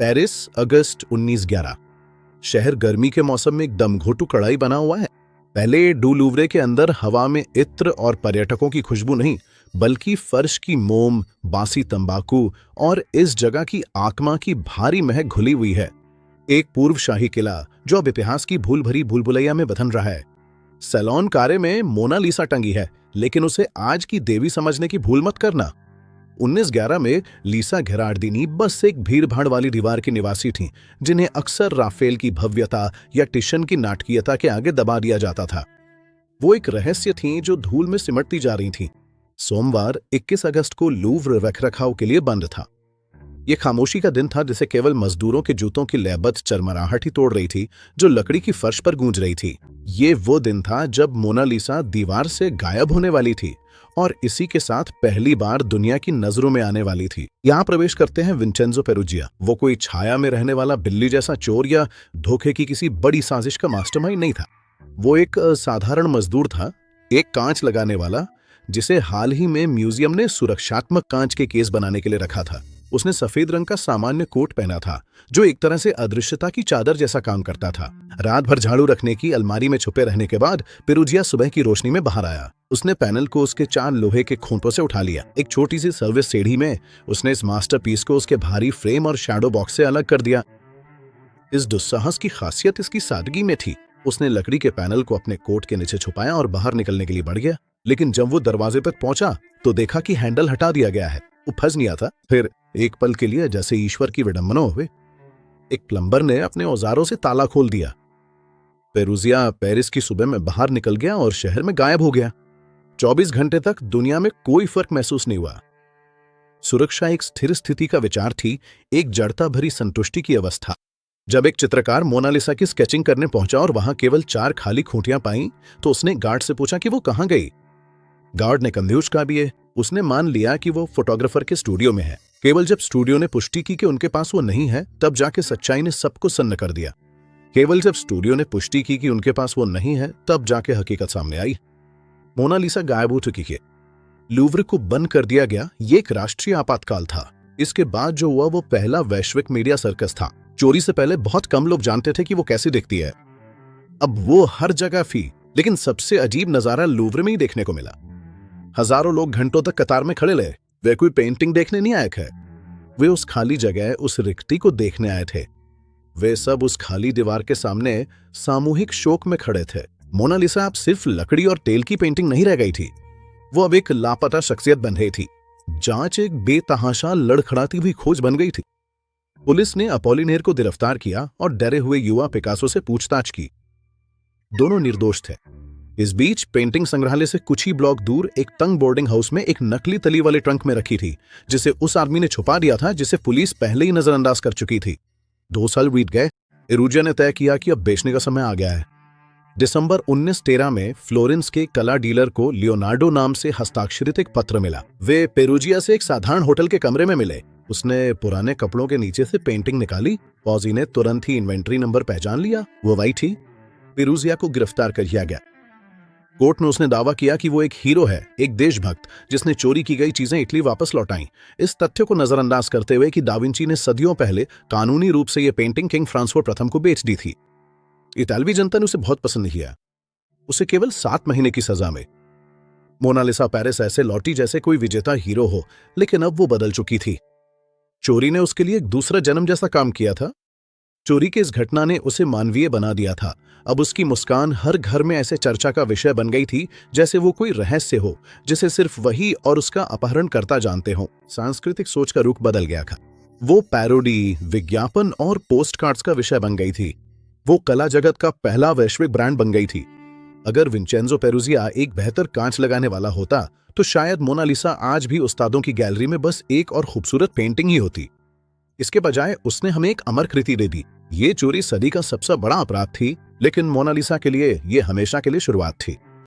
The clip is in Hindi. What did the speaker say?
पेरिस, अगस्त 1911। शहर गर्मी के मौसम में एक दमघोटू कड़ाई बना हुआ है। पहले डू लूवरे के अंदर हवा में इत्र और पर्यटकों की खुशबू नहीं, बल्कि फर्श की मोम, बासी तंबाकू और इस जगह की आत्मा की भारी महक घुली हुई है। एक पूर्व शाही किला जो अब इतिहास की भूल भरी भूल भुलैया में बथन रहा है। सैलॉन कारे में मोनालिसा टंगी है, लेकिन उसे आज की देवी समझने की भूल मत करना। 1911 में लीसा घेरार्डिनी बस एक भीड़-भाड़ वाली दीवार की निवासी थीं, जिन्हें अक्सर राफेल की भव्यता या टिशन की नाटकीयता के आगे दबा दिया जाता था। वो एक रहस्य थीं जो धूल में सिमटती जा रही थीं। सोमवार 21 अगस्त को लूव्र रखरखाव के लिए बंद था। ये खामोशी का दिन था जिसे केवल मजदूरों के जूतों की लयबद्ध चरमराहट ही तोड़ रही थी, जो लकड़ी की फर्श पर गूंज रही थी। ये वो दिन था जब मोनालिसा दीवार से गायब होने वाली थी और इसी के साथ पहली बार दुनिया की नजरों में आने वाली थी। यहाँ प्रवेश करते हैं विंचेंजो पेरुजिया। वो कोई छाया में रहने वाला बिल्ली जैसा चोर या धोखे की किसी बड़ी साजिश का मास्टरमाइंड नहीं था। वो एक साधारण मजदूर था, एक कांच लगाने वाला, जिसे हाल ही में म्यूजियम ने सुरक्षात्मक कांच के केस बनाने के लिए रखा था। उसने सफेद रंग का सामान्य कोट पहना था, जो एक तरह से अदृश्यता की चादर जैसा काम करता था। रात भर झाड़ू रखने की अलमारी में छुपे रहने के बाद पेरुजिया सुबह की रोशनी में बाहर आया। उसने पैनल को उसके 4 लोहे के खूंटों से उठा लिया। एक छोटी सी सर्विस सीढ़ी में उसने इस मास्टरपीस को उसके भारी फ्रेम और शैडो बॉक्स से अलग कर दिया। इस दुस्साहस की खासियत इसकी सादगी में थी। उसने लकड़ी के पैनल को अपने कोट के नीचे छुपाया और बाहर निकलने के लिए बढ़ गया, लेकिन जब वो दरवाजे तक पहुंचा तो देखा कि हैंडल हटा दिया गया है। वो फंस गया था। फिर एक पल के लिए, जैसे ईश्वर की विडंबना हुए, एक प्लम्बर ने अपने औजारों से ताला खोल दिया। पेरुजिया पेरिस की सुबह में बाहर निकल गया और शहर में गायब हो गया। 24 घंटे तक दुनिया में कोई फर्क महसूस नहीं हुआ। सुरक्षा एक स्थिर स्थिति का विचार थी, एक जड़ता भरी संतुष्टि की अवस्था। जब एक चित्रकार मोनालिसा की स्केचिंग करने पहुंचा और वहां केवल 4 खाली खूंटियां पाई, तो उसने गार्ड से पूछा कि वो कहां गई। गार्ड ने कंधे उचका दिए। उसने मान लिया कि वो फोटोग्राफर के स्टूडियो में है। केवल जब स्टूडियो ने पुष्टि की कि उनके पास वो नहीं है, तब जाके सच्चाई ने सबको सन्न कर दिया। केवल जब स्टूडियो ने पुष्टि की कि उनके पास वो नहीं है, तब जाके हकीकत सामने आई। मोनालिसा गायब हो चुकी है। लूव्र को बंद कर दिया गया। ये एक राष्ट्रीय आपातकाल था। इसके बाद जो हुआ वो पहला वैश्विक मीडिया सर्कस था। चोरी से पहले बहुत कम लोग जानते थे कि वो कैसी दिखती है। अब वो हर जगह थी, लेकिन सबसे अजीब नजारा लूव्र में ही देखने को मिला। हजारों लोग घंटों तक कतार में खड़े रहे। वे कोई पेंटिंग देखने नहीं आए थे। वे उस खाली जगह, उस रिक्ति को देखने आए थे। वे सब उस खाली दीवार के सामने सामूहिक शोक में खड़े थे। मोनालिसा अब सिर्फ लकड़ी और तेल की पेंटिंग नहीं रह गई थी, वो अब एक लापता शख्सियत बन रही थी। जांच एक बेतहाशा लड़खड़ाती हुई खोज बन गई थी। पुलिस ने अपोलिनेर को गिरफ्तार किया और डरे हुए युवा पिकासो से पूछताछ की। दोनों निर्दोष थे। इस बीच पेंटिंग संग्रहालय से कुछ ही ब्लॉक दूर एक तंग बोर्डिंग हाउस में एक नकली तली वाले ट्रंक में रखी थी, जिसे उस आदमी ने छुपा दिया था जिसे पुलिस पहले ही नजरअंदाज कर चुकी थी। 2 साल बीत गए। पेरुजिया ने तय किया कि अब बेचने का समय आ गया है। दिसंबर 1913 में फ्लोरेंस के कला डीलर को लियोनार्डो नाम से हस्ताक्षरित एक पत्र मिला। वे पेरुजिया से एक साधारण होटल के कमरे में मिले। उसने पुराने कपड़ों के नीचे से पेंटिंग निकाली। फौजी ने तुरंत ही इन्वेंट्री नंबर पहचान लिया। वो वही थी। पेरुजिया को गिरफ्तार कर लिया गया। कोर्ट में उसने दावा किया कि वो एक हीरो है, एक देशभक्त, जिसने चोरी की गई चीजें इटली वापस लौटाई। इस तथ्य को नजरअंदाज करते हुए कि दाविंची ने सदियों पहले कानूनी रूप से ये पेंटिंग किंग फ्रांसवा प्रथम को बेच दी थी। इतालवी जनता ने उसे बहुत पसंद नहीं किया। उसे केवल 7 महीने की सजा में। मोनालिसा पेरिस ऐसे लौटी जैसे कोई विजेता हीरो हो, लेकिन अब वो बदल चुकी थी। चोरी ने उसके लिए एक दूसरा जन्म जैसा काम किया था। चोरी की इस घटना ने उसे मानवीय बना दिया था। अब उसकी मुस्कान हर घर में ऐसे चर्चा का विषय बन गई थी जैसे वो कोई रहस्य हो, जिसे सिर्फ वही और उसका अपहरणकर्ता जानते हो। सांस्कृतिक सोच का रुख बदल गया था। वो पैरोडी, विज्ञापन और पोस्टकार्ड्स का विषय बन गई थी। वो कला जगत का पहला वैश्विक ब्रांड बन गई थी। अगर विंचेंजो पेरुजिया एक बेहतर कांच लगाने वाला होता, तो शायद मोनालिसा आज भी उस्तादों की गैलरी में बस एक और खूबसूरत पेंटिंग ही होती। इसके बजाय उसने हमें एक अमर कृति दे दी। ये चोरी सदी का सबसे बड़ा अपराध थी, लेकिन मोनालिसा के लिए ये हमेशा के लिए शुरुआत थी।